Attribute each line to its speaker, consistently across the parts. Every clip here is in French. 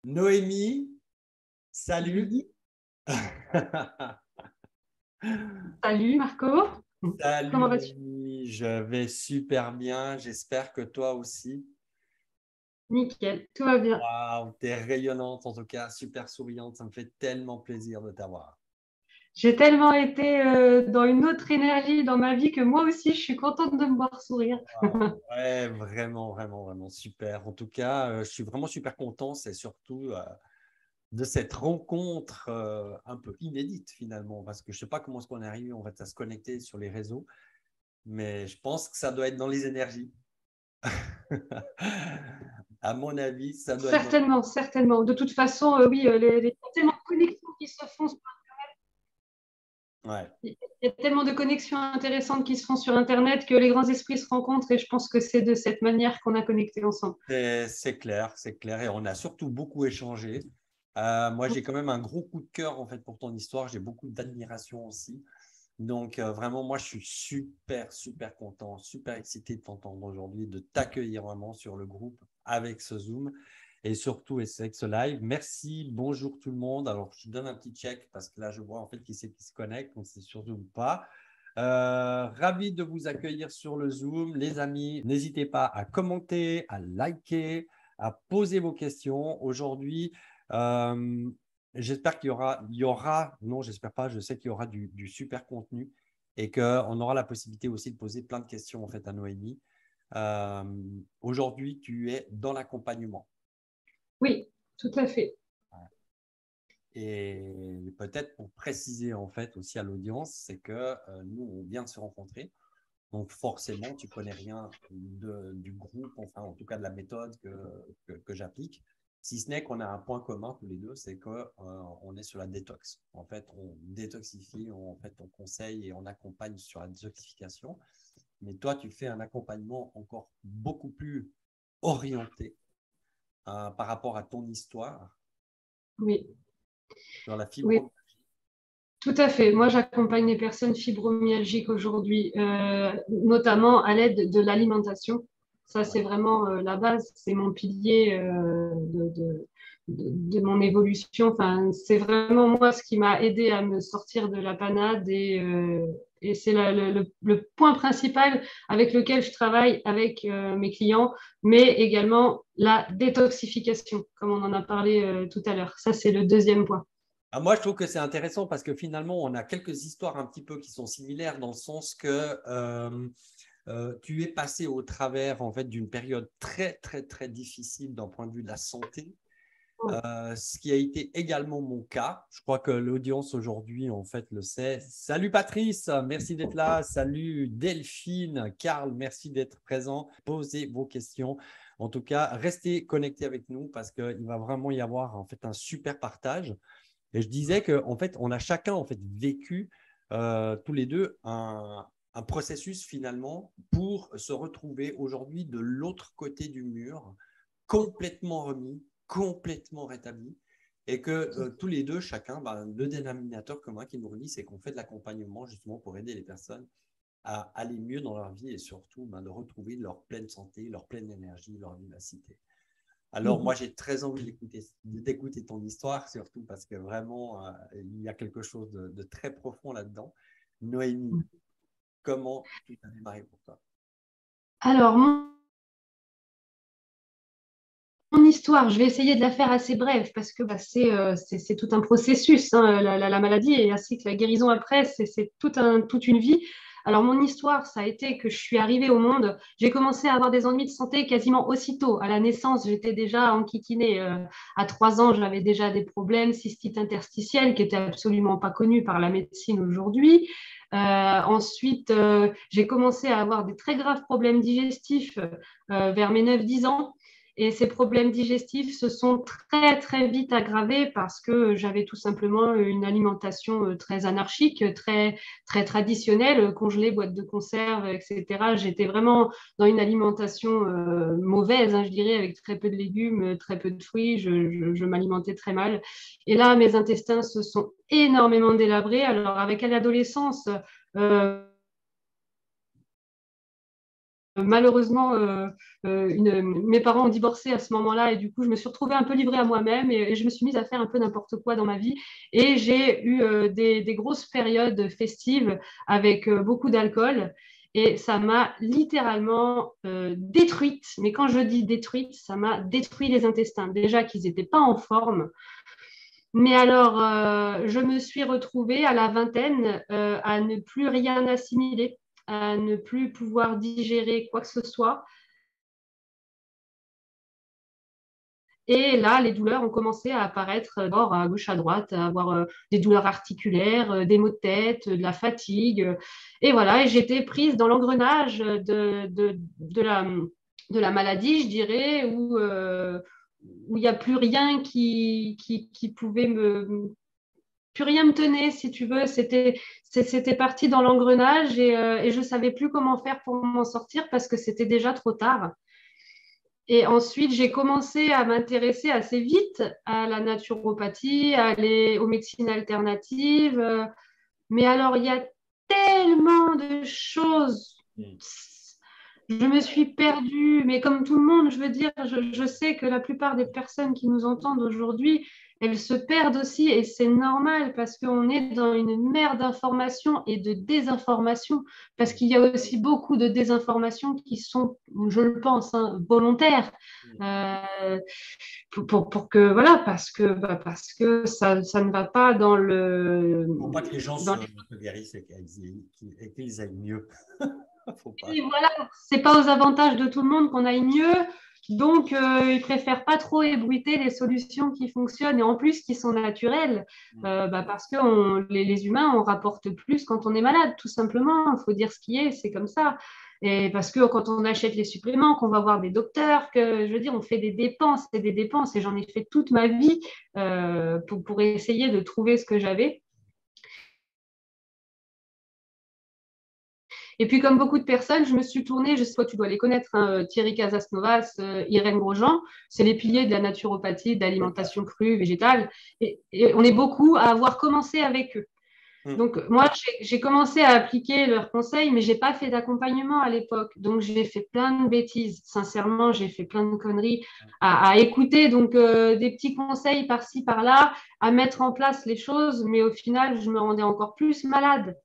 Speaker 1: Noémie, salut.
Speaker 2: Oui. Salut Marco,
Speaker 1: Salut
Speaker 2: comment vas-tu?
Speaker 1: Noémie, je vais super bien. J'espère que toi aussi.
Speaker 2: Nickel, tout va bien.
Speaker 1: Waouh, t'es rayonnante en tout cas, super souriante. Ça me fait tellement plaisir de t'avoir.
Speaker 2: J'ai tellement été dans une autre énergie dans ma vie que moi aussi je suis contente de me voir sourire.
Speaker 1: Waouh, ouais, vraiment, vraiment, vraiment super. En tout cas, je suis vraiment super content. C'est surtout de cette rencontre un peu inédite finalement, parce que je sais pas comment est-ce qu'on est arrivé en fait à se connecter sur les réseaux, mais je pense que ça doit être dans les énergies. À mon avis, ça doit être dans...
Speaker 2: Certainement, certainement. De toute façon, oui, il y a tellement de connexions qui se font,
Speaker 1: Ouais,
Speaker 2: il y a tellement de connexions intéressantes qui se font sur Internet que les grands esprits se rencontrent et je pense que c'est de cette manière qu'on a connecté ensemble.
Speaker 1: c'est clair, c'est clair. Et on a surtout beaucoup échangé. Moi, j'ai quand même un gros coup de cœur en fait pour ton histoire. J'ai beaucoup d'admiration aussi. Donc, vraiment, moi, je suis super, super content, super excité de t'entendre aujourd'hui, de t'accueillir vraiment sur le groupe avec ce Zoom et surtout avec ce live. Merci, bonjour tout le monde. Alors, je te donne un petit check parce que là, je vois en fait qui c'est qui se connecte, donc c'est surtout pas. Ravi de vous accueillir sur le Zoom. Les amis, n'hésitez pas à commenter, à liker, à poser vos questions. Aujourd'hui, euh, j'espère non, j'espère pas, je sais qu'il y aura du super contenu et qu'on aura la possibilité aussi de poser plein de questions en fait à Noémie. Euh, Aujourd'hui, tu es dans l'accompagnement.
Speaker 2: Oui, tout à fait.
Speaker 1: Et peut-être pour préciser en fait aussi à l'audience, c'est que nous, on vient de se rencontrer. Donc forcément, tu connais rien du groupe, enfin en tout cas de la méthode que j'applique. Si ce n'est qu'on a un point commun tous les deux, c'est qu'on est sur la détox. En fait, on détoxifie, en fait, on conseille et on accompagne sur la détoxification. Mais toi, tu fais un accompagnement encore beaucoup plus orienté par rapport à ton histoire
Speaker 2: Oui,
Speaker 1: sur la
Speaker 2: oui.
Speaker 1: fibromyalgie.
Speaker 2: Tout à fait. Moi, j'accompagne les personnes fibromyalgiques aujourd'hui, notamment à l'aide de l'alimentation. Ça,
Speaker 1: Ouais.
Speaker 2: c'est vraiment la base, c'est mon pilier de mon évolution. Enfin, c'est vraiment moi ce qui m'a aidé à me sortir de la panade et c'est le point principal avec lequel je travaille avec mes clients, mais également la détoxification, comme on en a parlé tout à l'heure. Ça, c'est le deuxième point.
Speaker 1: Ah, moi, je trouve que c'est intéressant parce que finalement, on a quelques histoires un petit peu qui sont similaires dans le sens que tu es passé au travers en fait d'une période très très très difficile d'un point de vue de la santé, ce qui a été également mon cas. Je crois que l'audience aujourd'hui en fait le sait. Salut Patrice, merci d'être là. Salut Delphine, Karl, merci d'être présent. Posez vos questions. En tout cas, restez connectés avec nous parce qu'il va vraiment y avoir en fait un super partage. Et je disais qu'en fait, on a chacun en fait vécu tous les deux un processus finalement pour se retrouver aujourd'hui de l'autre côté du mur, complètement remis, complètement rétabli, et que tous les deux, chacun, bah, le dénominateur commun qui nous relie, c'est qu'on fait de l'accompagnement justement pour aider les personnes à aller mieux dans leur vie et surtout bah, de retrouver leur pleine santé, leur pleine énergie, leur vivacité. Alors, moi, j'ai très envie d'écouter ton histoire, surtout parce que vraiment, il y a quelque chose de très profond là-dedans. Noémie, comment tout a démarré pour toi?
Speaker 2: Alors, mon histoire, je vais essayer de la faire assez brève parce que bah, c'est tout un processus, hein. La maladie et ainsi que la guérison après, c'est toute une vie. Alors, mon histoire, ça a été que je suis arrivée au monde. J'ai commencé à avoir des ennuis de santé quasiment aussitôt. À la naissance, j'étais déjà enquiquinée. À 3 ans, j'avais déjà des problèmes, cystite interstitielle, qui n'étaient absolument pas connus par la médecine aujourd'hui. Ensuite, j'ai commencé à avoir des très graves problèmes digestifs vers mes 9 10 ans. Et ces problèmes digestifs se sont très, très vite aggravés parce que j'avais tout simplement une alimentation très anarchique, très, très traditionnelle, congelée, boîte de conserve, etc. J'étais vraiment dans une alimentation mauvaise, hein, je dirais, avec très peu de légumes, très peu de fruits. Je m'alimentais très mal. Et là, mes intestins se sont énormément délabrés. Alors, avec l'adolescence, euh, malheureusement, mes parents ont divorcé à ce moment-là et du coup, je me suis retrouvée un peu livrée à moi-même et je me suis mise à faire un peu n'importe quoi dans ma vie. Et j'ai eu des grosses périodes festives avec beaucoup d'alcool. Et ça m'a littéralement détruite. Mais quand je dis détruite, ça m'a détruit les intestins. Déjà qu'ils n'étaient pas en forme. Mais alors, je me suis retrouvée à la vingtaine à ne plus rien assimiler, à ne plus pouvoir digérer quoi que ce soit. Et là, les douleurs ont commencé à apparaître à gauche, à droite, à avoir des douleurs articulaires, des maux de tête, de la fatigue. Et voilà, et j'étais prise dans l'engrenage de la maladie, je dirais, où il n'y a plus rien qui pouvait plus rien me tenait, si tu veux. C'était parti dans l'engrenage et je ne savais plus comment faire pour m'en sortir parce que c'était déjà trop tard. Et ensuite, j'ai commencé à m'intéresser assez vite à la naturopathie, aux médecines alternatives. Mais alors, il y a tellement de choses. Je me suis perdue, mais comme tout le monde, je veux dire, je sais que la plupart des personnes qui nous entendent aujourd'hui, elles se perdent aussi et c'est normal parce qu'on est dans une mer d'informations et de désinformations parce qu'il y a aussi beaucoup de désinformations qui sont, je le pense, hein, volontaires pour que, voilà, parce que ça ne va pas dans
Speaker 1: Pour pas que les gens
Speaker 2: dans
Speaker 1: se guérissent et qu'ils aillent mieux. Faut pas.
Speaker 2: Et voilà, c'est pas aux avantages de tout le monde qu'on aille mieux. Donc, ils préfèrent pas trop ébruiter les solutions qui fonctionnent et en plus qui sont naturelles, parce que les humains, on rapporte plus quand on est malade, tout simplement. Il faut dire ce qui est, c'est comme ça. Et parce que quand on achète les suppléments, qu'on va voir des docteurs, que je veux dire, on fait des dépenses et des dépenses. Et j'en ai fait toute ma vie pour essayer de trouver ce que j'avais. Et puis, comme beaucoup de personnes, je me suis tournée, je sais pas, tu dois les connaître, hein, Thierry Casasnovas, Irène Grosjean, c'est les piliers de la naturopathie, de l'alimentation crue, végétale. Et on est beaucoup à avoir commencé avec eux. Donc, moi, j'ai commencé à appliquer leurs conseils, mais je n'ai pas fait d'accompagnement à l'époque. Donc, j'ai fait plein de bêtises. Sincèrement, j'ai fait plein de conneries à écouter. Donc, des petits conseils par-ci, par-là, à mettre en place les choses. Mais au final, je me rendais encore plus malade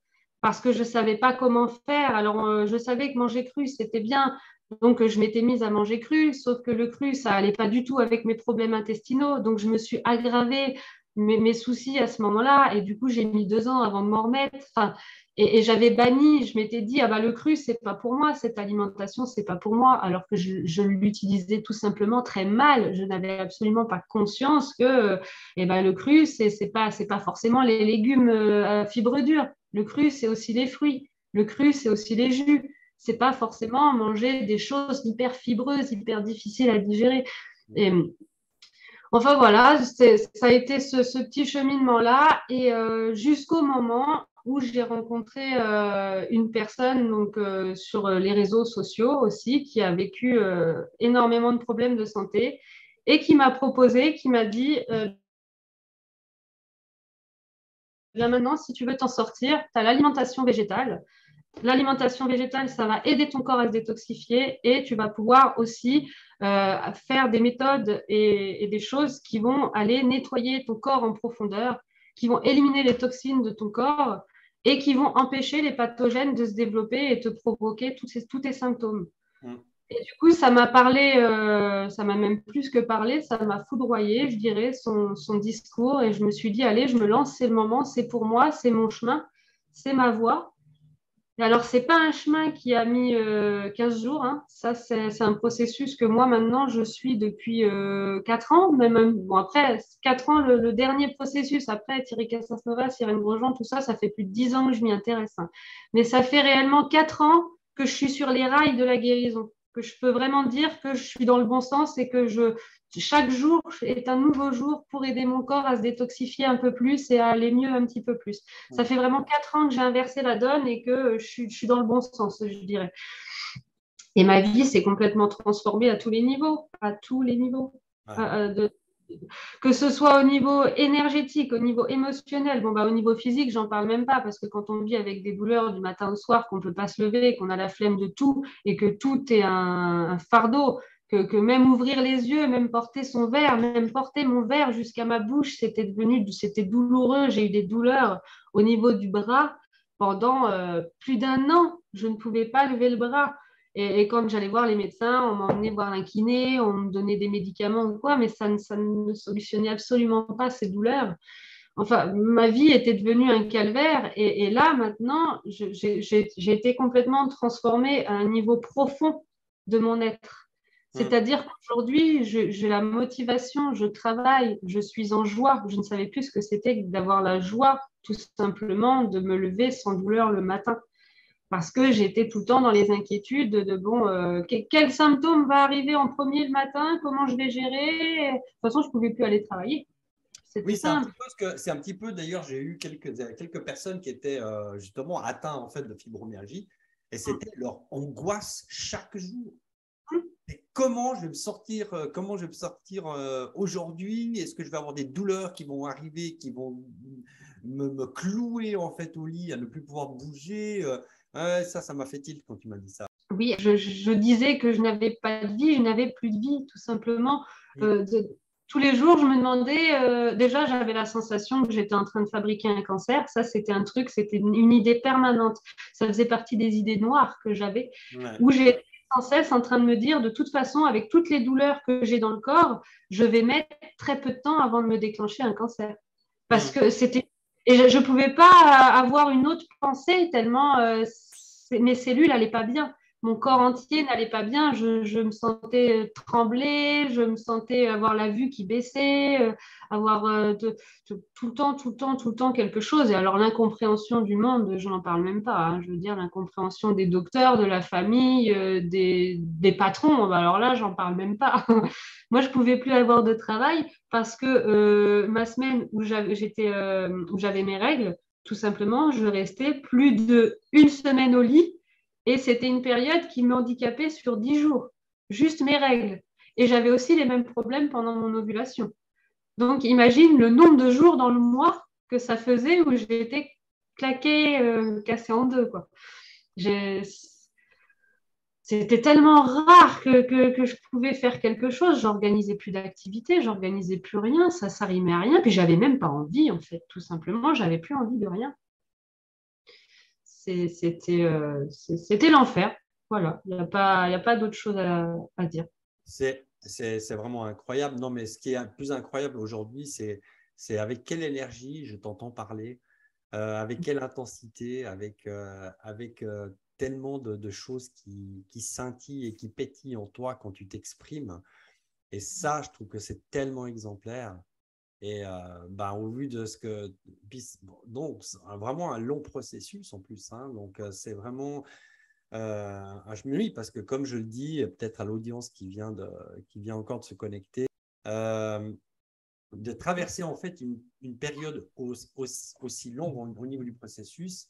Speaker 2: parce que je ne savais pas comment faire. Alors, je savais que manger cru, c'était bien. Donc, je m'étais mise à manger cru, sauf que le cru, ça n'allait pas du tout avec mes problèmes intestinaux. Donc, je me suis aggravée mes soucis à ce moment-là. Et du coup, j'ai mis 2 ans avant de m'en remettre. Enfin, et j'avais banni, je m'étais dit, ah bah, le cru, c'est pas pour moi, cette alimentation, c'est pas pour moi. Alors que je l'utilisais tout simplement très mal. Je n'avais absolument pas conscience que eh ben, le cru, c'est pas forcément les légumes à fibres dures. Le cru, c'est aussi les fruits. Le cru, c'est aussi les jus. C'est pas forcément manger des choses hyper fibreuses, hyper difficiles à digérer. Et, enfin voilà, ça a été ce petit cheminement-là et jusqu'au moment où j'ai rencontré une personne donc, sur les réseaux sociaux aussi qui a vécu énormément de problèmes de santé et qui m'a proposé, qui m'a dit bien maintenant, si tu veux t'en sortir, tu as l'alimentation végétale. L'alimentation végétale, ça va aider ton corps à se détoxifier et tu vas pouvoir aussi faire des méthodes et des choses qui vont aller nettoyer ton corps en profondeur, qui vont éliminer les toxines de ton corps et qui vont empêcher les pathogènes de se développer et te provoquer tous tes symptômes. Et du coup, ça m'a parlé, ça m'a même plus que parlé, ça m'a foudroyé, je dirais, son discours. Et je me suis dit, allez, je me lance, c'est le moment, c'est pour moi, c'est mon chemin, c'est ma voie. Et alors, ce n'est pas un chemin qui a mis 15 jours. Hein. Ça, c'est un processus que moi, maintenant, je suis depuis 4 ans. Même, bon, après, 4 ans, le dernier processus, après Thierry Casasnovas, Irène Grosjean, tout ça, ça fait plus de 10 ans que je m'y intéresse. Hein. Mais ça fait réellement 4 ans que je suis sur les rails de la guérison, que je peux vraiment dire que je suis dans le bon sens et que chaque jour est un nouveau jour pour aider mon corps à se détoxifier un peu plus et à aller mieux un petit peu plus. Ça fait vraiment 4 ans que j'ai inversé la donne et que je suis dans le bon sens, je dirais. Et ma vie s'est complètement transformée à tous les niveaux, à tous les niveaux. Que ce soit au niveau énergétique, au niveau émotionnel, bon, bah, au niveau physique, j'en parle même pas, parce que quand on vit avec des douleurs du matin au soir, qu'on ne peut pas se lever, qu'on a la flemme de tout, et que tout est un fardeau, que même ouvrir les yeux, même porter son verre, même porter mon verre jusqu'à ma bouche, c'était douloureux. J'ai eu des douleurs au niveau du bras pendant plus d'un an. Je ne pouvais pas lever le bras. Et quand j'allais voir les médecins, on m'emmenait voir un kiné, on me donnait des médicaments ou quoi, mais ça ne solutionnait absolument pas ces douleurs. Enfin, ma vie était devenue un calvaire. Et là, maintenant, j'ai été complètement transformée à un niveau profond de mon être.
Speaker 1: Mm.
Speaker 2: C'est-à-dire qu'aujourd'hui, j'ai la motivation, je travaille, je suis en joie. Je ne savais plus ce que c'était que d'avoir la joie, tout simplement, de me lever sans douleur le matin. Parce que j'étais tout le temps dans les inquiétudes de bon, quel symptôme va arriver en premier le matin, comment je vais gérer. De toute façon, je ne pouvais plus aller travailler. C'était
Speaker 1: Oui, c'est un
Speaker 2: simple.
Speaker 1: petit peu ce que c'est un petit peu. D'ailleurs, j'ai eu quelques personnes qui étaient justement atteintes en fait de fibromyalgie, et c'était leur angoisse chaque jour. Et comment je vais me sortir, aujourd'hui? Est-ce que je vais avoir des douleurs qui vont arriver, qui vont me clouer en fait au lit, à ne plus pouvoir bouger? Ouais, ça m'a fait tilt quand tu m'as dit ça.
Speaker 2: Oui, je disais que je n'avais pas de vie, je n'avais plus de vie, tout simplement.
Speaker 1: Mm.
Speaker 2: Euh, de- Tous les jours, je me demandais, déjà, j'avais la sensation que j'étais en train de fabriquer un cancer. Ça, c'était un truc, c'était une idée permanente. Ça faisait partie des idées noires que j'avais,
Speaker 1: Ouais.
Speaker 2: où j'étais sans cesse en train de me dire, de toute façon, avec toutes les douleurs que j'ai dans le corps, je vais mettre très peu de temps avant de me déclencher un cancer. Parce
Speaker 1: Mm.
Speaker 2: que c'était. Et je ne pouvais pas avoir une autre pensée tellement mes cellules n'allaient pas bien. Mon corps entier n'allait pas bien. Je me sentais trembler, je me sentais avoir la vue qui baissait, avoir tout le temps, tout le temps, tout le temps quelque chose. Et alors l'incompréhension du monde, je n'en parle même pas, hein. Je veux dire, l'incompréhension des docteurs, de la famille, des patrons. Alors là, j'en parle même pas. Moi, je ne pouvais plus avoir de travail parce que ma semaine où j'avais mes règles, tout simplement, je restais plus d'une semaine au lit et c'était une période qui m'handicapait sur 10 jours, juste mes règles. Et j'avais aussi les mêmes problèmes pendant mon ovulation. Donc, imagine le nombre de jours dans le mois que ça faisait où j'étais claquée, cassée en deux, quoi. J'ai- C'était tellement rare que je pouvais faire quelque chose. J'organisais plus d'activités, j'organisais plus rien, ça s'arrimait à rien. Puis j'avais même pas envie, en fait, tout simplement, j'avais plus envie de rien. C'était l'enfer. Voilà, il y a pas d'autre chose à dire.
Speaker 1: C'est vraiment incroyable. Non, mais ce qui est le plus incroyable aujourd'hui, c'est avec quelle énergie je t'entends parler, avec quelle intensité, avec tellement de choses qui scintillent et qui pétillent en toi quand tu t'exprimes. Et ça, je trouve que c'est tellement exemplaire. Et ben, au vu de ce que. Donc, c'est vraiment un long processus en plus. Hein, donc, c'est vraiment. Je me dis parce que, comme je le dis, peut-être à l'audience qui vient encore de se connecter, euh, de traverser en fait une période aussi longue au niveau du processus,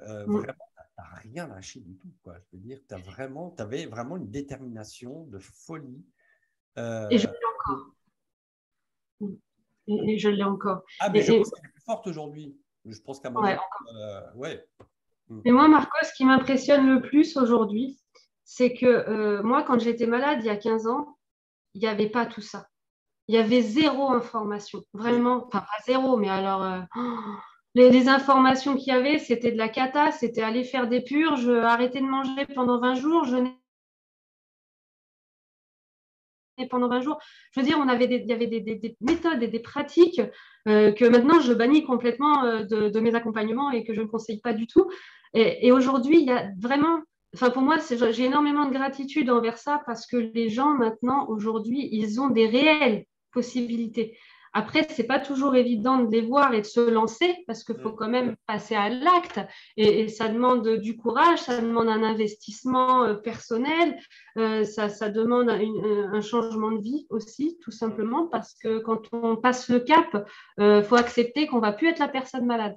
Speaker 2: Mm.
Speaker 1: vraiment, tu n'as rien lâché du tout. Quoi. Je veux dire, tu avais vraiment une détermination de folie.
Speaker 2: Et je,
Speaker 1: Euh,
Speaker 2: et je l'ai encore.
Speaker 1: ah, mais je
Speaker 2: Et,
Speaker 1: pense qu'elle est plus forte aujourd'hui. Je pense qu'à mon
Speaker 2: ouais.
Speaker 1: avis, ouais. Mm.
Speaker 2: Et moi, Marco, ce qui m'impressionne le plus aujourd'hui, c'est que moi, quand j'étais malade il y a 15 ans, il n'y avait pas tout ça. Il y avait zéro information,
Speaker 1: Mm.
Speaker 2: vraiment, enfin pas zéro, mais alors les informations qu'il y avait, c'était de la cata, c'était aller faire des purges, arrêter de manger pendant 20 jours, jeûner pendant 20 jours. Je veux dire, il y avait des méthodes et des pratiques que maintenant je bannis complètement de mes accompagnements et que je ne conseille pas du tout. Et aujourd'hui, il y a vraiment, enfin pour moi, j'ai énormément de gratitude envers ça parce que les gens maintenant, aujourd'hui, ils ont des réelles possibilités. Après, c'est pas toujours évident de les voir et de se lancer parce qu'il faut
Speaker 1: Mm.
Speaker 2: quand même passer à l'acte et ça demande du courage, ça demande un investissement personnel, ça demande un changement de vie aussi, tout
Speaker 1: Mm.
Speaker 2: simplement, parce que quand on passe le cap, faut accepter qu'on va plus être la personne malade.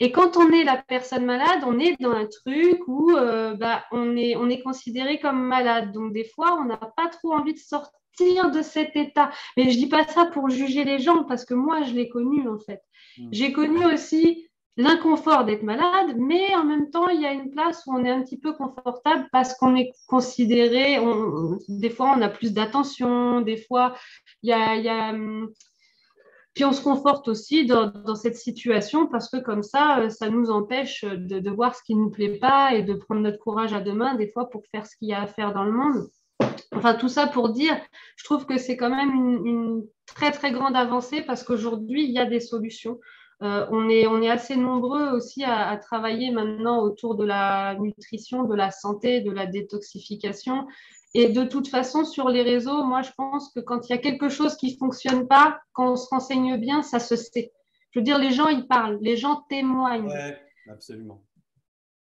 Speaker 2: Et quand on est la personne malade, on est dans un truc où on est considéré comme malade. Donc, des fois, on n'a pas trop envie de sortir sortir de cet état. Mais je dis pas ça pour juger les gens, parce que moi, je l'ai connu, en fait. J'ai connu aussi l'inconfort d'être malade, mais en même temps, il y a une place où on est un petit peu confortable parce qu'on est considéré, des fois, on a plus d'attention, des fois, il y a puis on se conforte aussi dans cette situation parce que comme ça nous empêche de voir ce qui ne nous plaît pas et de prendre notre courage à deux mains, des fois, pour faire ce qu'il y a à faire dans le monde. Enfin, tout ça pour dire, je trouve que c'est quand même une très, très grande avancée parce qu'aujourd'hui, il y a des solutions. On est assez nombreux aussi à travailler maintenant autour de la nutrition, de la santé, de la détoxification. Et de toute façon, sur les réseaux, moi, je pense que quand il y a quelque chose qui ne fonctionne pas, quand on se renseigne bien, ça se sait. Je veux dire, les gens, ils parlent, les gens témoignent.
Speaker 1: Ouais, absolument.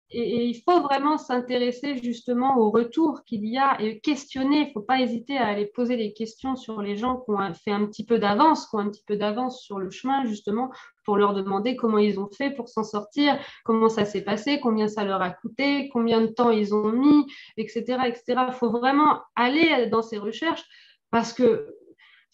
Speaker 2: Et il faut vraiment s'intéresser justement au retour qu'il y a et questionner. Il ne faut pas hésiter à aller poser des questions sur les gens qui ont fait un petit peu d'avance, qui ont un petit peu d'avance sur le chemin, justement, pour leur demander comment ils ont fait pour s'en sortir, comment ça s'est passé, combien ça leur a coûté, combien de temps ils ont mis, etc., etc. Il faut vraiment aller dans ces recherches parce que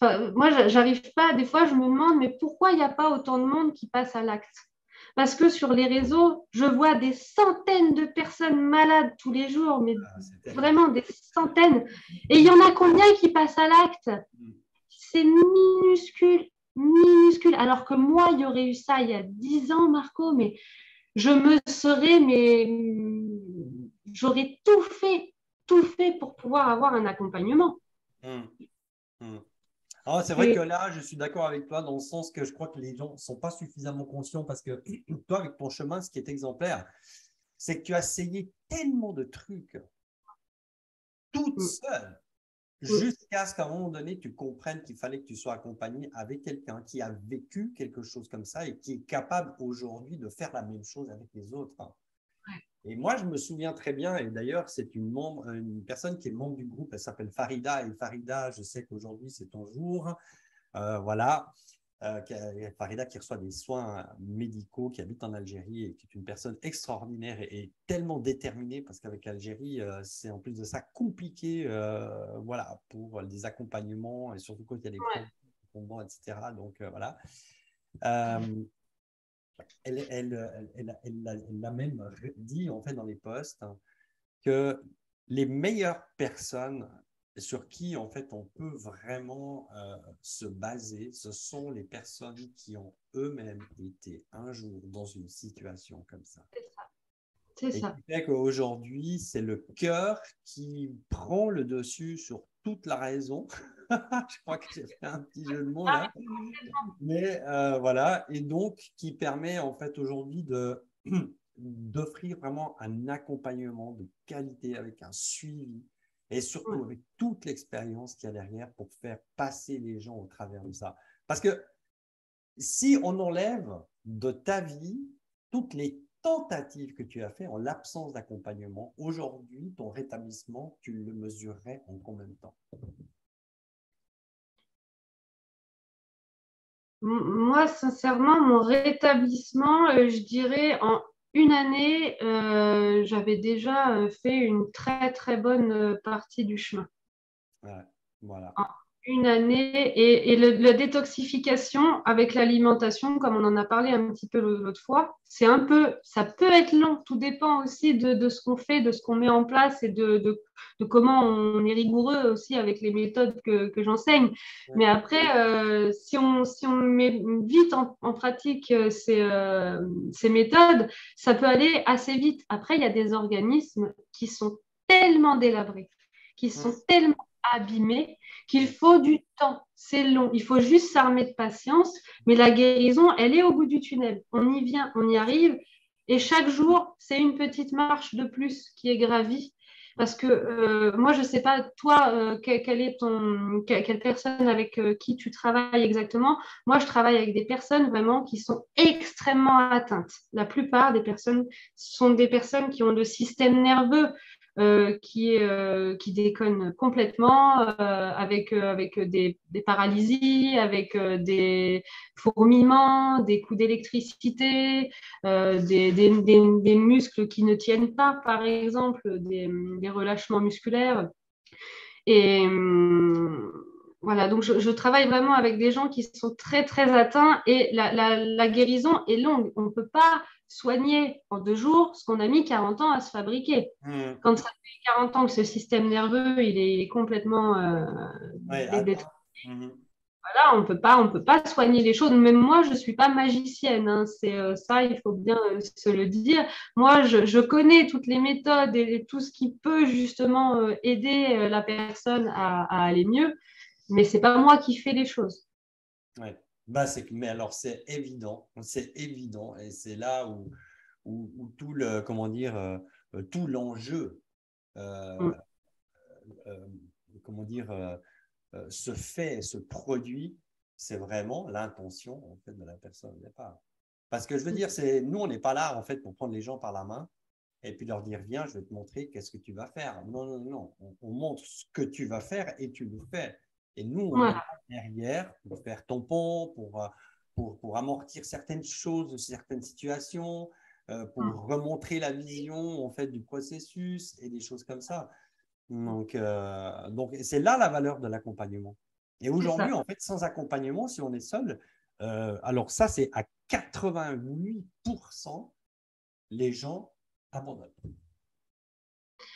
Speaker 2: moi, j'arrive pas, des fois, je me demande, mais pourquoi il n'y a pas autant de monde qui passe à l'acte? Parce que sur les réseaux, je vois des centaines de personnes malades tous les jours, mais
Speaker 1: Ah, c'est terrible.
Speaker 2: vraiment des centaines. Et il y en a combien qui passent à l'acte?
Speaker 1: Mm.
Speaker 2: C'est minuscule, minuscule. Alors que moi, il y aurait eu ça il y a 10 ans, Marco, mais je me serais, mais j'aurais tout fait pour pouvoir avoir un accompagnement.
Speaker 1: Mm. Mm. Ah, c'est vrai que
Speaker 2: Et
Speaker 1: là, je suis d'accord avec toi dans le sens que je crois que les gens ne sont pas suffisamment conscients parce que toi, avec ton chemin, ce qui est exemplaire, c'est que tu as essayé tellement de trucs toute seule jusqu'à ce qu'à un moment donné, tu comprennes qu'il fallait que tu sois accompagné avec quelqu'un qui a vécu quelque chose comme ça et qui est capable aujourd'hui de faire la même chose avec les autres. Et moi, je me souviens très bien, et d'ailleurs, c'est une personne qui est membre du groupe, elle s'appelle Farida, et Farida, je sais qu'aujourd'hui, c'est ton jour. Voilà. Farida qui reçoit des soins médicaux, qui habite en Algérie et qui est une personne extraordinaire et tellement déterminée parce qu'avec l'Algérie, c'est en plus de ça compliqué voilà, pour des accompagnements et surtout quand il y a des
Speaker 2: ouais,
Speaker 1: problèmes, etc. Donc voilà. Euh, elle a même dit en fait dans les posts que les meilleures personnes sur qui en fait on peut vraiment se baser, ce sont les personnes qui ont eux-mêmes été un jour dans une situation comme ça.
Speaker 2: c'est
Speaker 1: Et
Speaker 2: ça.
Speaker 1: qui fait qu'aujourd'hui, c'est le cœur qui prend le dessus sur toute la raison. Je crois que j'ai fait un petit jeu de mots là. Mais voilà, et donc qui permet en fait aujourd'hui d'offrir vraiment un accompagnement de qualité avec un suivi et surtout
Speaker 2: Ouais.
Speaker 1: avec toute l'expérience qu'il y a derrière pour faire passer les gens au travers de ça. Parce que si on enlève de ta vie toutes les tentatives que tu as fait en l'absence d'accompagnement, aujourd'hui, ton rétablissement, tu le mesurerais en combien de temps?
Speaker 2: Moi, sincèrement, mon rétablissement, je dirais en une année, j'avais déjà fait une très, très bonne partie du chemin.
Speaker 1: Ouais, voilà.
Speaker 2: En une année. Et la détoxification avec l'alimentation, comme on en a parlé un petit peu l'autre fois, ça peut être long. Tout dépend aussi de ce qu'on fait, de ce qu'on met en place et de comment on est rigoureux aussi avec les méthodes que j'enseigne.
Speaker 1: Ouais.
Speaker 2: Mais après, si on met vite en pratique ces méthodes, ça peut aller assez vite. Après, il y a des organismes qui sont tellement délabrés, qui sont tellement abîmés qu'il faut du temps. C'est long. Il faut juste s'armer de patience. Mais la guérison, elle est au bout du tunnel. On y vient, on y arrive. Et chaque jour, c'est une petite marche de plus qui est gravie. Parce que moi, je ne sais pas, toi, quelle personne avec qui tu travailles exactement. Moi, je travaille avec des personnes vraiment qui sont extrêmement atteintes. La plupart des personnes sont des personnes qui ont le système nerveux qui déconne complètement avec des paralysies, avec des fourmillements, des coups d'électricité, des muscles qui ne tiennent pas, par exemple, des relâchements musculaires. Et voilà, donc je travaille vraiment avec des gens qui sont très, très atteints et la guérison est longue. On ne peut pas soigner en 2 jours ce qu'on a mis 40 ans à se fabriquer.
Speaker 1: Mhm.
Speaker 2: Quand ça fait 40 ans que ce système nerveux, il est complètement
Speaker 1: Ouais,
Speaker 2: détruit,
Speaker 1: attends. Mhm.
Speaker 2: là, on peut pas soigner les choses. Même moi, je suis pas magicienne, hein. C'est ça, il faut bien se le dire. Moi, je connais toutes les méthodes et tout ce qui peut justement aider la personne à aller mieux, mais c'est pas moi qui fais les choses.
Speaker 1: Ouais. Bah, mais alors c'est évident, et c'est là où tout le, comment dire, tout l'enjeu, euh,
Speaker 2: Mm.
Speaker 1: euh, comment dire, se produit, c'est vraiment l'intention en fait de la personne au départ. Parce que je veux dire, nous, on n'est pas là en fait pour prendre les gens par la main et puis leur dire, viens, je vais te montrer qu'est-ce que tu vas faire. Non, non, non, on montre ce que tu vas faire et tu le fais. Et nous, on est
Speaker 2: Voilà.
Speaker 1: là derrière pour faire tampon, pour amortir certaines choses, certaines situations,
Speaker 2: Mm.
Speaker 1: pour remontrer la vision en fait du processus et des choses comme ça. Donc c'est là la valeur de l'accompagnement. Et
Speaker 2: C'est
Speaker 1: aujourd'hui,
Speaker 2: ça.
Speaker 1: en fait, sans accompagnement, si on est seul, alors ça, c'est à 88%, les gens abandonnent.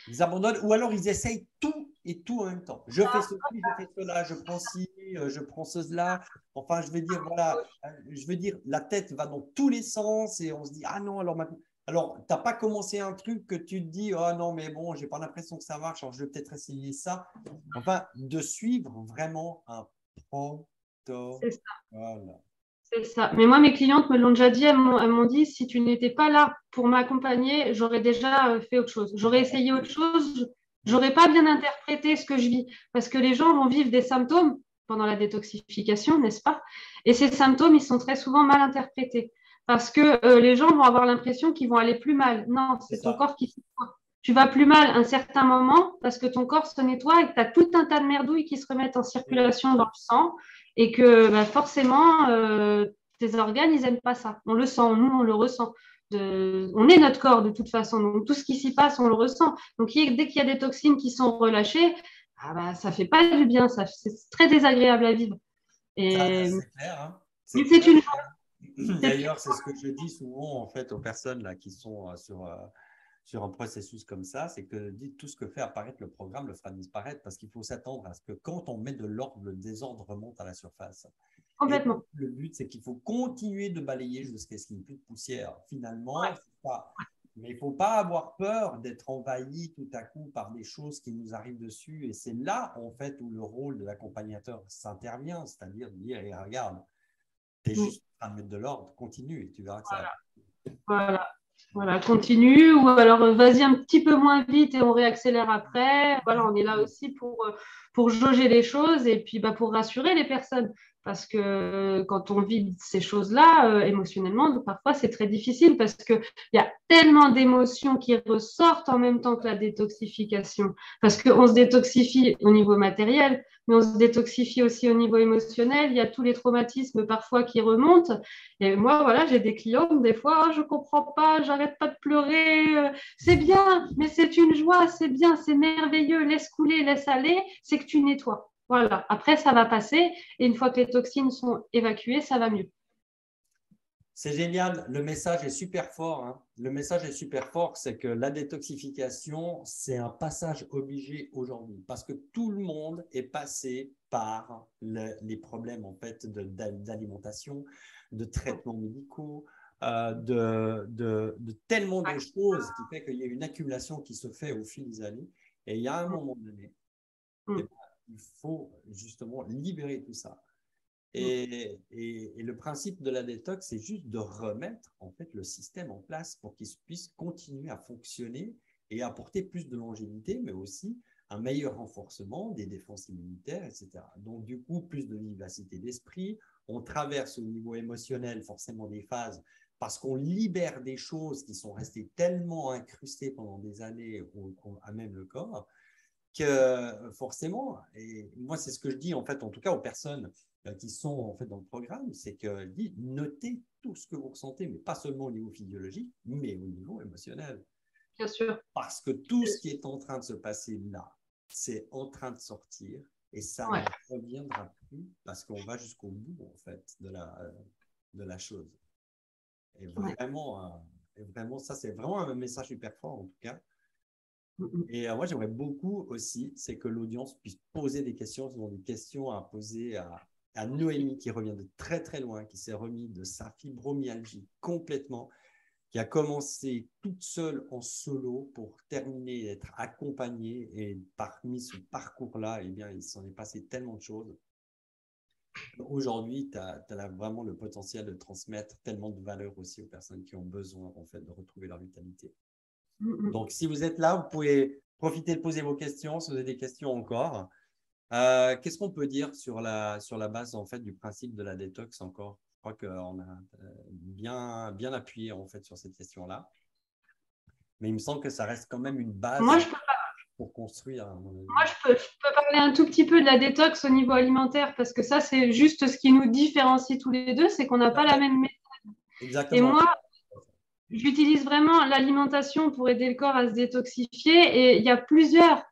Speaker 1: Ils abandonnent ou alors ils essayent tout et tout en même temps. Je fais ceci, je fais cela, je prends ci, je prends cela. Enfin, je veux dire, voilà, je veux dire, la tête va dans tous les sens et on se dit, ah non, alors maintenant. Alors, tu n'as pas commencé un truc que tu te dis, oh non, mais bon, j'ai pas l'impression que ça marche, alors je vais peut-être essayer ça. Enfin, de suivre vraiment un protocole.
Speaker 2: C'est ça.
Speaker 1: Voilà.
Speaker 2: C'est ça. Mais moi, mes clientes me l'ont déjà dit, elles m'ont dit, si tu n'étais pas là pour m'accompagner, j'aurais déjà fait autre chose. J'aurais essayé autre chose, j'aurais pas bien interprété ce que je vis. Parce que les gens vont vivre des symptômes pendant la détoxification, n'est-ce pas? Et ces symptômes, ils sont très souvent mal interprétés. Parce que les gens vont avoir l'impression qu'ils vont aller plus mal. Non,
Speaker 1: C'est
Speaker 2: c'est ton
Speaker 1: ça.
Speaker 2: corps qui se nettoie. Tu vas plus mal un certain moment parce que ton corps se nettoie et que tu as tout un tas de merdouilles qui se remettent en circulation dans le sang et que bah, forcément, tes organes, ils n'aiment pas ça. On le sent, nous, on le ressent. On est notre corps de toute façon, donc tout ce qui s'y passe, on le ressent. Donc dès qu'il y a des toxines qui sont relâchées, ah bah, ça fait pas du bien, c'est très désagréable à vivre. Et
Speaker 1: C'est clair, hein. C'est
Speaker 2: c'est
Speaker 1: clair.
Speaker 2: une, c'est
Speaker 1: D'ailleurs, c'est ce que je dis souvent en fait aux personnes là, qui sont sur un processus comme ça, c'est que dites tout ce que fait apparaître le programme le fera disparaître parce qu'il faut s'attendre à ce que quand on met de l'ordre, le désordre remonte à la surface. Et
Speaker 2: complètement.
Speaker 1: le but, c'est qu'il faut continuer de balayer jusqu'à ce qu'il n'y ait plus de poussière. Finalement,
Speaker 2: Ouais.
Speaker 1: pas. Mais il ne faut pas avoir peur d'être envahi tout à coup par des choses qui nous arrivent dessus. Et c'est là, en fait, où le rôle de l'accompagnateur s'intervient, c'est-à-dire de dire, hey, regarde, tu es juste en train de mettre de l'ordre, continue et tu verras que ça va.
Speaker 2: Voilà. Voilà, continue, ou alors vas-y un petit peu moins vite et on réaccélère après. Voilà, on est là aussi pour jauger les choses et puis bah, pour rassurer les personnes. Parce que quand on vit ces choses-là, émotionnellement, parfois c'est très difficile parce qu'il y a tellement d'émotions qui ressortent en même temps que la détoxification. Parce qu'on se détoxifie au niveau matériel, mais on se détoxifie aussi au niveau émotionnel. Il y a tous les traumatismes parfois qui remontent. Et moi, voilà, j'ai des clients, des fois, oh, je comprends pas, j'arrête pas de pleurer, c'est bien, mais c'est une joie, c'est bien, c'est merveilleux, laisse couler, laisse aller, c'est que tu nettoies. Voilà, après, ça va passer, et une fois que les toxines sont évacuées, ça va mieux.
Speaker 1: C'est génial, le message est super fort, hein. Le message est super fort, c'est que la détoxification, c'est un passage obligé aujourd'hui parce que tout le monde est passé par les problèmes en fait d'alimentation, de traitements médicaux, de tellement de choses qui fait qu'il y a une accumulation qui se fait au fil des années. Et il y a un moment donné, eh ben, il faut justement libérer tout ça. Et le principe de la détox, c'est juste de remettre en fait le système en place pour qu'il puisse continuer à fonctionner et apporter plus de longévité, mais aussi un meilleur renforcement des défenses immunitaires, etc. Donc, du coup, plus de vivacité d'esprit. On traverse au niveau émotionnel forcément des phases parce qu'on libère des choses qui sont restées tellement incrustées pendant des années à même le corps que forcément, et moi c'est ce que je dis en fait, en tout cas aux personnes qui sont en fait dans le programme, c'est que notez tout ce que vous ressentez, mais pas seulement au niveau physiologique, mais au niveau émotionnel.
Speaker 2: Bien sûr.
Speaker 1: Parce que tout ce qui est en train de se passer là, c'est en train de sortir et ça
Speaker 2: Ouais.
Speaker 1: ne reviendra plus parce qu'on va jusqu'au bout en fait de la chose. Et
Speaker 2: Ouais.
Speaker 1: vraiment, ça c'est vraiment un message super fort en tout cas.
Speaker 2: Mm,
Speaker 1: Et moi j'aimerais beaucoup aussi, c'est que l'audience puisse poser des questions, ce sont des questions à poser à Noémie qui revient de très très loin, qui s'est remis de sa fibromyalgie complètement, qui a commencé toute seule en solo pour terminer, être accompagnée. Et parmi ce parcours-là, eh bien, il s'en est passé tellement de choses. Aujourd'hui, tu as vraiment le potentiel de transmettre tellement de valeur aussi aux personnes qui ont besoin en fait, de retrouver leur vitalité.
Speaker 2: mm, mm.
Speaker 1: Donc, si vous êtes là, vous pouvez profiter de poser vos questions, si vous avez des questions encore. Qu'est-ce qu'on peut dire sur la base en fait, du principe de la détox encore? Je crois qu'on a bien appuyé en fait, sur cette question-là. Mais il me semble que ça reste quand même une
Speaker 2: Moi,
Speaker 1: base
Speaker 2: je peux,
Speaker 1: pour construire, à mon
Speaker 2: moi,
Speaker 1: avis.
Speaker 2: je peux parler un tout petit peu de la détox au niveau alimentaire parce que ça, c'est juste ce qui nous différencie tous les deux, c'est qu'on n'a
Speaker 1: Tout à
Speaker 2: pas la
Speaker 1: fait.
Speaker 2: même. Et
Speaker 1: Exactement.
Speaker 2: moi, j'utilise vraiment l'alimentation pour aider le corps à se détoxifier et il y a plusieurs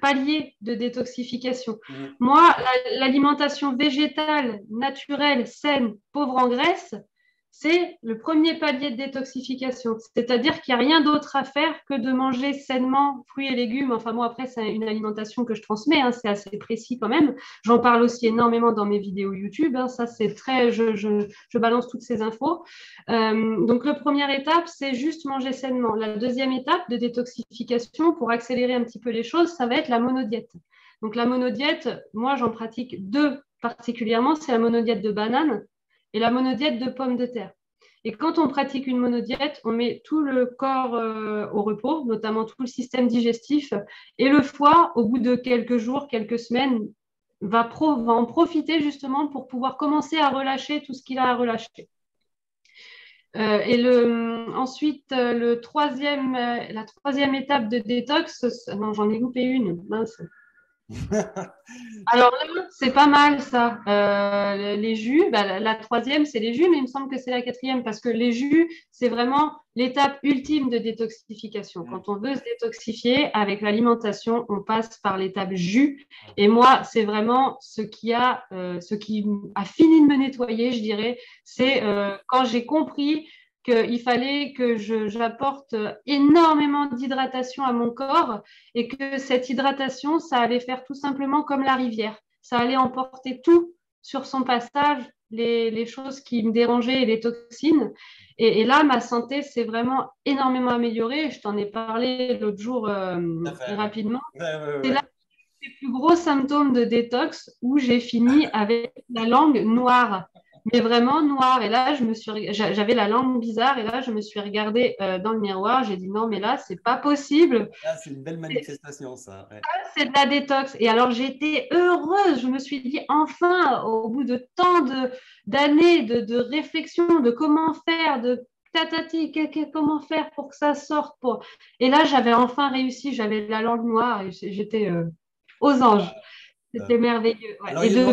Speaker 2: paliers de détoxification.
Speaker 1: Mhm.
Speaker 2: Moi, l'alimentation végétale, naturelle, saine, pauvre en graisse, c'est le premier palier de détoxification. C'est-à-dire qu'il n'y a rien d'autre à faire que de manger sainement fruits et légumes. Enfin, moi, après, c'est une alimentation que je transmets, hein, c'est assez précis quand même. J'en parle aussi énormément dans mes vidéos YouTube. Hein, ça, c'est très. Je balance toutes ces infos. Donc, la première étape, c'est juste manger sainement. La deuxième étape de détoxification, pour accélérer un petit peu les choses, ça va être la monodiète. Donc, la monodiète, moi, j'en pratique deux particulièrement. C'est la monodiète de banane et la monodiète de pommes de terre. Et quand on pratique une monodiète, on met tout le corps au repos, notamment tout le système digestif. Et le foie, au bout de quelques jours, quelques semaines, va en profiter justement pour pouvoir commencer à relâcher tout ce qu'il a à relâcher. Ensuite, la troisième étape de détox, non, j'en ai loupé une, mince. Alors là, c'est pas mal ça. Les jus, bah, la troisième, c'est les jus, mais il me semble que c'est la quatrième parce que les jus, c'est vraiment l'étape ultime de détoxification. Quand on veut se détoxifier avec l'alimentation, on passe par l'étape jus. Et moi, c'est vraiment ce qui a fini de me nettoyer, je dirais. C'est quand j'ai compris qu'il fallait que j'apporte énormément d'hydratation à mon corps et que cette hydratation, ça allait faire tout simplement comme la rivière. Ça allait emporter tout sur son passage, les choses qui me dérangeaient et les toxines. Et là, ma santé s'est vraiment énormément améliorée. Je t'en ai parlé l'autre jour
Speaker 1: Tout à fait, ouais.
Speaker 2: rapidement.
Speaker 1: Ouais, ouais,
Speaker 2: C'est là
Speaker 1: ouais.
Speaker 2: les plus gros symptômes de détox où j'ai fini avec la langue noire, mais vraiment noire. Et là, j'avais la langue bizarre. Et là, je me suis regardée dans le miroir. J'ai dit non, mais là, c'est pas possible.
Speaker 1: Là, c'est une belle manifestation, ça. Ouais.
Speaker 2: C'est de la détox. Et alors, j'étais heureuse. Je me suis dit, enfin, au bout de d'années de réflexion, de comment faire, de tatati, comment faire pour que ça sorte. Et là, j'avais enfin réussi. J'avais la langue noire et j'étais aux anges.
Speaker 1: Euh,
Speaker 2: C'était merveilleux. Ouais.
Speaker 1: alors,
Speaker 2: Et de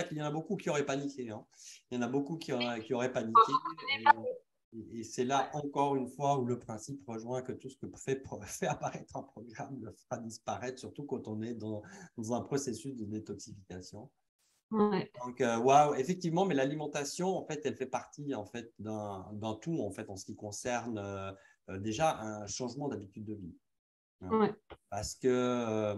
Speaker 1: il y en a beaucoup qui auraient paniqué. Hein. Il y en a beaucoup qui auraient paniqué. Et c'est là, encore une fois, où le principe rejoint que tout ce que fait apparaître un programme le fera disparaître, surtout quand on est dans un processus de détoxification.
Speaker 2: ouais.
Speaker 1: Donc, waouh, effectivement, mais l'alimentation, en fait, elle fait partie en fait, d'un tout, en fait, en ce qui concerne déjà un changement d'habitude de vie. Hein.
Speaker 2: Ouais.
Speaker 1: Parce que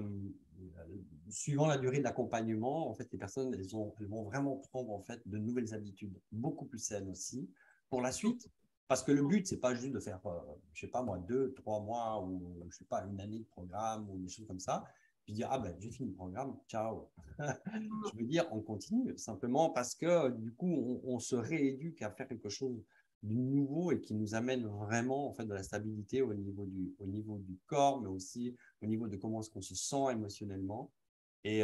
Speaker 1: suivant la durée de l'accompagnement, en fait, les personnes, elles vont vraiment prendre en fait, de nouvelles habitudes, beaucoup plus saines aussi, pour la suite. Parce que le but, c'est pas juste de faire, je sais pas moi, 2, 3 mois ou je sais pas, une année de programme ou des choses comme ça, puis dire, ah ben, j'ai fini le programme, ciao. Je veux dire, on continue simplement parce que du coup, on se rééduque à faire quelque chose de nouveau et qui nous amène vraiment en fait, de la stabilité au niveau du corps, mais aussi au niveau de comment est-ce qu'on se sent émotionnellement. Et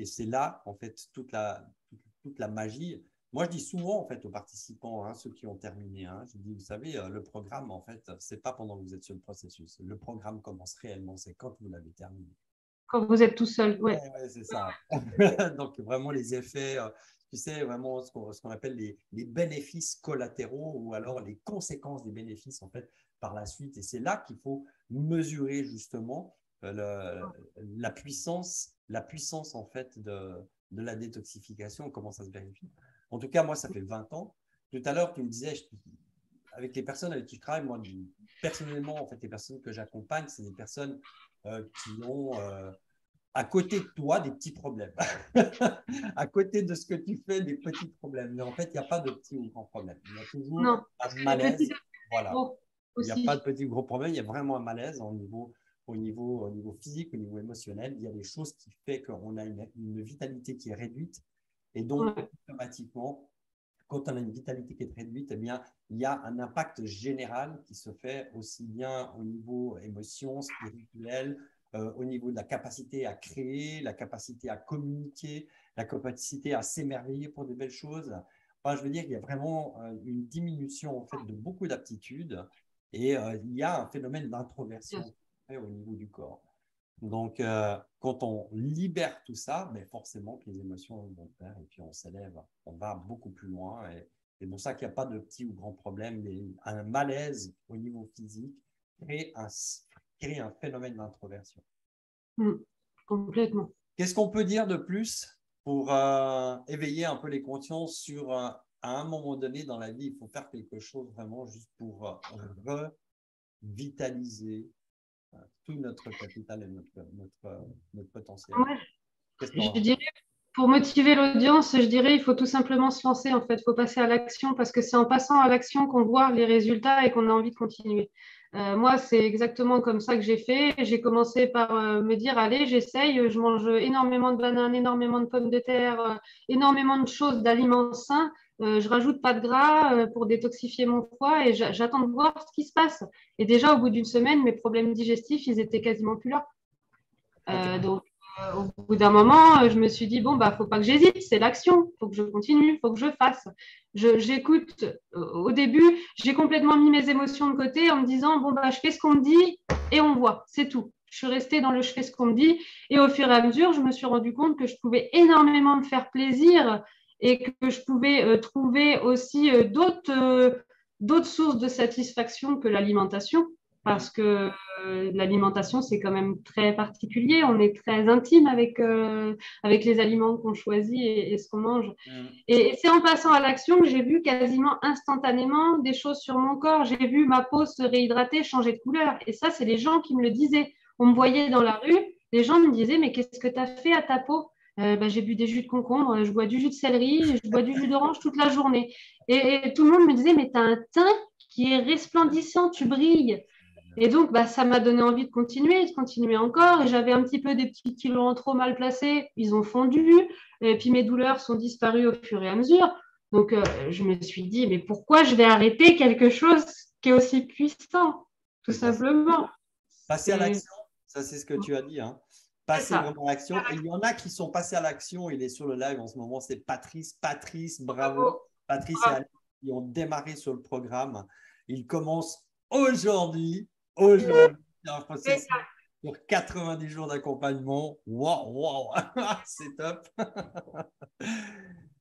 Speaker 1: c'est là, en fait, toute la magie. Moi, je dis souvent, en fait, aux participants, hein, ceux qui ont terminé, hein, je dis, vous savez, le programme, en fait, c'est pas pendant que vous êtes sur le processus. Le programme commence réellement, c'est quand vous l'avez terminé.
Speaker 2: Quand vous êtes tout seul.
Speaker 1: Ouais,
Speaker 2: Ouais.
Speaker 1: ouais, c'est ça. Donc, vraiment, les effets, tu sais, vraiment ce qu'on appelle les bénéfices collatéraux ou alors les conséquences des bénéfices, en fait, par la suite. Et c'est là qu'il faut mesurer, justement, la puissance en fait de la détoxification, comment ça se vérifie. En tout cas, moi, ça fait 20 ans. Tout à l'heure, tu me disais, avec les personnes avec qui je travaille, moi, personnellement, en fait, les personnes que j'accompagne, c'est des personnes qui ont à côté de toi des petits problèmes. À côté de ce que tu fais, des petits problèmes. Mais en fait, il n'y a pas de petits ou grands problèmes. Il y a toujours
Speaker 2: Non,
Speaker 1: un
Speaker 2: parce que les petits
Speaker 1: malaise. Voilà.
Speaker 2: gros
Speaker 1: Il n'y a pas
Speaker 2: aussi.
Speaker 1: de petits ou gros problèmes. Il y a vraiment un malaise au niveau physique, au niveau émotionnel. Il y a des choses qui font qu'on a une vitalité qui est réduite. Et donc,
Speaker 2: Ouais.
Speaker 1: automatiquement, quand on a une vitalité qui est réduite, eh bien, il y a un impact général qui se fait aussi bien au niveau émotion, spirituel, au niveau de la capacité à créer, la capacité à communiquer, la capacité à s'émerveiller pour de belles choses. Enfin, je veux dire, il y a vraiment une diminution en fait de beaucoup d'aptitudes et il y a un phénomène d'introversion au niveau du corps. Donc, quand on libère tout ça, ben forcément que les émotions vont faire et puis on s'élève, on va beaucoup plus loin. Et c'est pour ça qu'il n'y a pas de petits ou grands problèmes, mais un malaise au niveau physique crée un phénomène d'introversion.
Speaker 2: Complètement.
Speaker 1: Qu'est-ce qu'on peut dire de plus pour éveiller un peu les consciences sur à un moment donné dans la vie, il faut faire quelque chose vraiment juste pour revitaliser tout notre capital et notre potentiel.
Speaker 2: Moi,
Speaker 1: Qu'est-ce que tu
Speaker 2: je
Speaker 1: en
Speaker 2: dirais, pour motiver l'audience, je dirais, il faut tout simplement se lancer, en fait. Il faut passer à l'action parce que c'est en passant à l'action qu'on voit les résultats et qu'on a envie de continuer. Moi, c'est exactement comme ça que j'ai fait. J'ai commencé par me dire, allez, j'essaye, je mange énormément de bananes, énormément de pommes de terre, énormément de choses, d'aliments sains. Je rajoute pas de gras pour détoxifier mon foie et j'attends de voir ce qui se passe. Et déjà, au bout d'une semaine, mes problèmes digestifs, ils étaient quasiment plus là.
Speaker 1: Ok.
Speaker 2: Donc, au bout d'un moment, je me suis dit, bon, bah, faut pas que j'hésite, c'est l'action, faut que je continue, faut que je fasse. J'écoute, au début, j'ai complètement mis mes émotions de côté en me disant, bon, bah, je fais ce qu'on me dit et on voit, c'est tout. Je suis restée dans le je fais ce qu'on me dit et au fur et à mesure, je me suis rendu compte que je pouvais énormément me faire plaisir et que je pouvais trouver aussi d'autres sources de satisfaction que l'alimentation parce que l'alimentation, c'est quand même très particulier. On est très intime avec les aliments qu'on choisit et ce qu'on mange.
Speaker 1: Mm.
Speaker 2: Et c'est en passant à l'action que j'ai vu quasiment instantanément des choses sur mon corps. J'ai vu ma peau se réhydrater, changer de couleur. Et ça, c'est les gens qui me le disaient. On me voyait dans la rue, les gens me disaient, mais qu'est-ce que tu as fait à ta peau? J'ai bu des jus de concombre, je bois du jus de céleri, je bois du jus d'orange toute la journée. Et tout le monde me disait, mais tu as un teint qui est resplendissant, tu brilles. Et donc, bah, ça m'a donné envie de continuer encore. Et j'avais un petit peu des petits kilos en trop mal placés. Ils ont fondu. Et puis, mes douleurs sont disparues au fur et à mesure. Donc, je me suis dit, mais pourquoi je vais arrêter quelque chose qui est aussi puissant, tout
Speaker 1: Tout à fait.
Speaker 2: simplement.
Speaker 1: Passer à
Speaker 2: C'est
Speaker 1: l'action, ça c'est ce que tu as dit. Hein. Passer
Speaker 2: ça.
Speaker 1: vraiment à l'action. Et il y en a qui sont passés à l'action. Il est sur le live en ce moment. C'est Patrice. Patrice, bravo.
Speaker 2: Bravo.
Speaker 1: Patrice et
Speaker 2: Bravo.
Speaker 1: Alice qui ont démarré sur le programme. Ils commencent aujourd'hui. Aujourd'hui, un processus sur 90 jours d'accompagnement. Waouh, waouh, c'est top.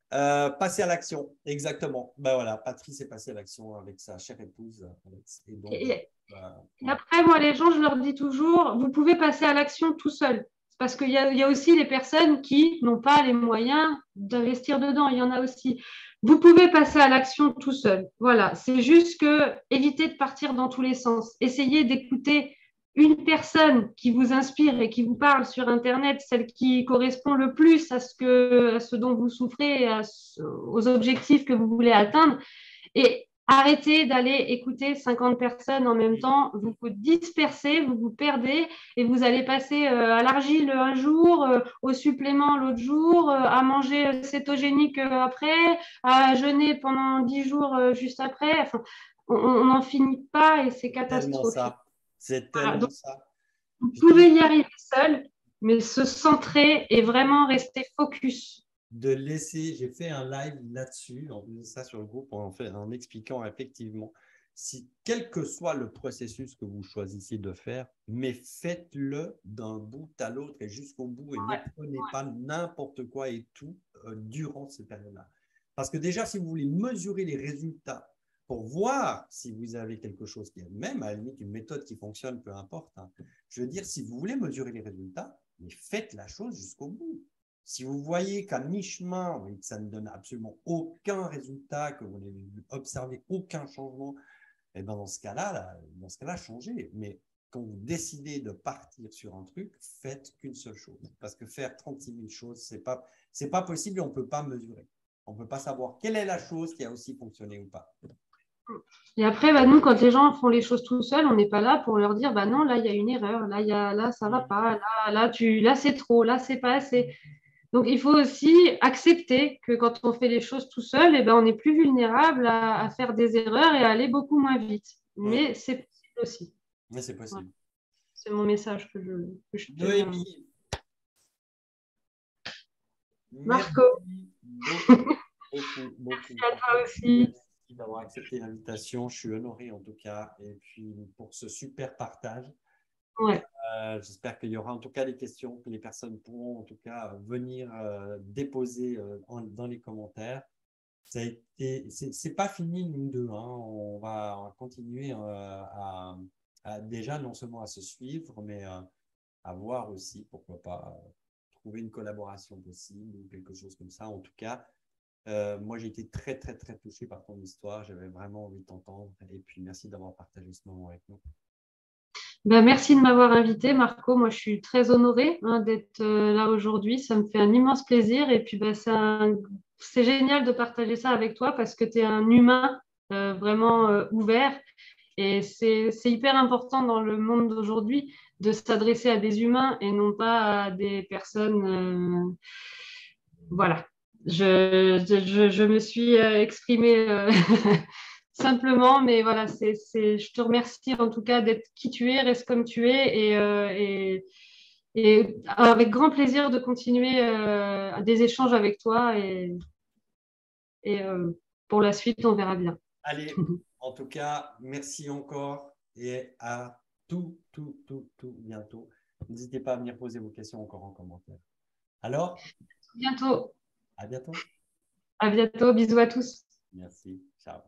Speaker 1: Passer à l'action, exactement. Ben voilà, Patrice est passé à l'action avec sa chère épouse, Alex. Et donc,
Speaker 2: Et, et
Speaker 1: voilà.
Speaker 2: après, moi, les gens, je leur dis toujours, vous pouvez passer à l'action tout seul. Parce qu'il y a aussi les personnes qui n'ont pas les moyens d'investir dedans. Il y en a aussi. Vous pouvez passer à l'action tout seul. Voilà. C'est juste que évitez de partir dans tous les sens. Essayez d'écouter une personne qui vous inspire et qui vous parle sur Internet, celle qui correspond le plus à ce dont vous souffrez, aux objectifs que vous voulez atteindre. Et arrêtez d'aller écouter 50 personnes en même temps. Vous vous dispersez, vous vous perdez et vous allez passer à l'argile un jour, au supplément l'autre jour, à manger cétogénique après, à jeûner pendant 10 jours juste après. Enfin, on n'en finit pas et c'est
Speaker 1: Tellement
Speaker 2: catastrophique.
Speaker 1: ça. C'est
Speaker 2: Voilà.
Speaker 1: tellement
Speaker 2: Donc,
Speaker 1: ça.
Speaker 2: vous
Speaker 1: Je
Speaker 2: pouvez
Speaker 1: dis
Speaker 2: y arriver seul, mais se centrer et vraiment rester focus.
Speaker 1: de laisser, j'ai fait un live là-dessus, en faisant ça sur le groupe, en expliquant effectivement, si quel que soit le processus que vous choisissez de faire, mais faites-le d'un bout à l'autre et jusqu'au bout et ne prenez pas n'importe quoi et tout durant cette période-là. Parce que déjà, si vous voulez mesurer les résultats pour voir si vous avez quelque chose qui est même, à la limite, une méthode qui fonctionne, peu importe. Hein. Je veux dire, si vous voulez mesurer les résultats, mais faites la chose jusqu'au bout. Si vous voyez qu'à mi-chemin, que ça ne donne absolument aucun résultat, que vous n'avez observé aucun changement, et ben dans ce cas-là, changez. Mais quand vous décidez de partir sur un truc, faites qu'une seule chose. Parce que faire 36 000 choses, c'est pas possible et on ne peut pas mesurer. On ne peut pas savoir quelle est la chose qui a aussi fonctionné ou pas.
Speaker 2: Et après, bah, nous, quand les gens font les choses tout seuls, on n'est pas là pour leur dire, bah non, là, il y a une erreur, là, ça va pas, là, c'est trop, là, c'est pas assez. Donc, il faut aussi accepter que quand on fait les choses tout seul, eh ben, on est plus vulnérable à faire des erreurs et à aller beaucoup moins vite.
Speaker 1: Ouais.
Speaker 2: Mais c'est possible aussi.
Speaker 1: Mais c'est
Speaker 2: Voilà.
Speaker 1: possible.
Speaker 2: C'est mon message que je tenais à...
Speaker 1: Noémie, merci
Speaker 2: Marco,
Speaker 1: beaucoup, beaucoup, beaucoup.
Speaker 2: à toi aussi.
Speaker 1: Merci d'avoir accepté l'invitation. Je suis honoré en tout cas. Et puis pour ce super partage.
Speaker 2: Ouais.
Speaker 1: J'espère qu'il y aura en tout cas des questions que les personnes pourront en tout cas venir déposer dans les commentaires. C'est pas fini nous deux. Hein. On va continuer déjà non seulement à se suivre, mais à voir aussi, pourquoi pas, trouver une collaboration possible ou quelque chose comme ça. En tout cas, moi j'ai été très très très touché par ton histoire. J'avais vraiment envie de t'entendre. Et puis merci d'avoir partagé ce moment avec nous.
Speaker 2: Ben, merci de m'avoir invité, Marco. Moi, je suis très honorée d'être là aujourd'hui. Ça me fait un immense plaisir. Et puis, ben, c'est génial de partager ça avec toi parce que tu es un humain vraiment ouvert. Et c'est hyper important dans le monde d'aujourd'hui de s'adresser à des humains et non pas à des personnes. Voilà. Je me suis exprimée simplement, mais voilà, je te remercie en tout cas d'être qui tu es, reste comme tu es et avec grand plaisir de continuer des échanges avec toi et pour la suite, on verra bien.
Speaker 1: Allez, en tout cas, merci encore et à tout bientôt. N'hésitez pas à venir poser vos questions encore en commentaire. Alors,
Speaker 2: Bientôt.
Speaker 1: à bientôt.
Speaker 2: À bientôt. Bisous à tous.
Speaker 1: Merci. Ciao.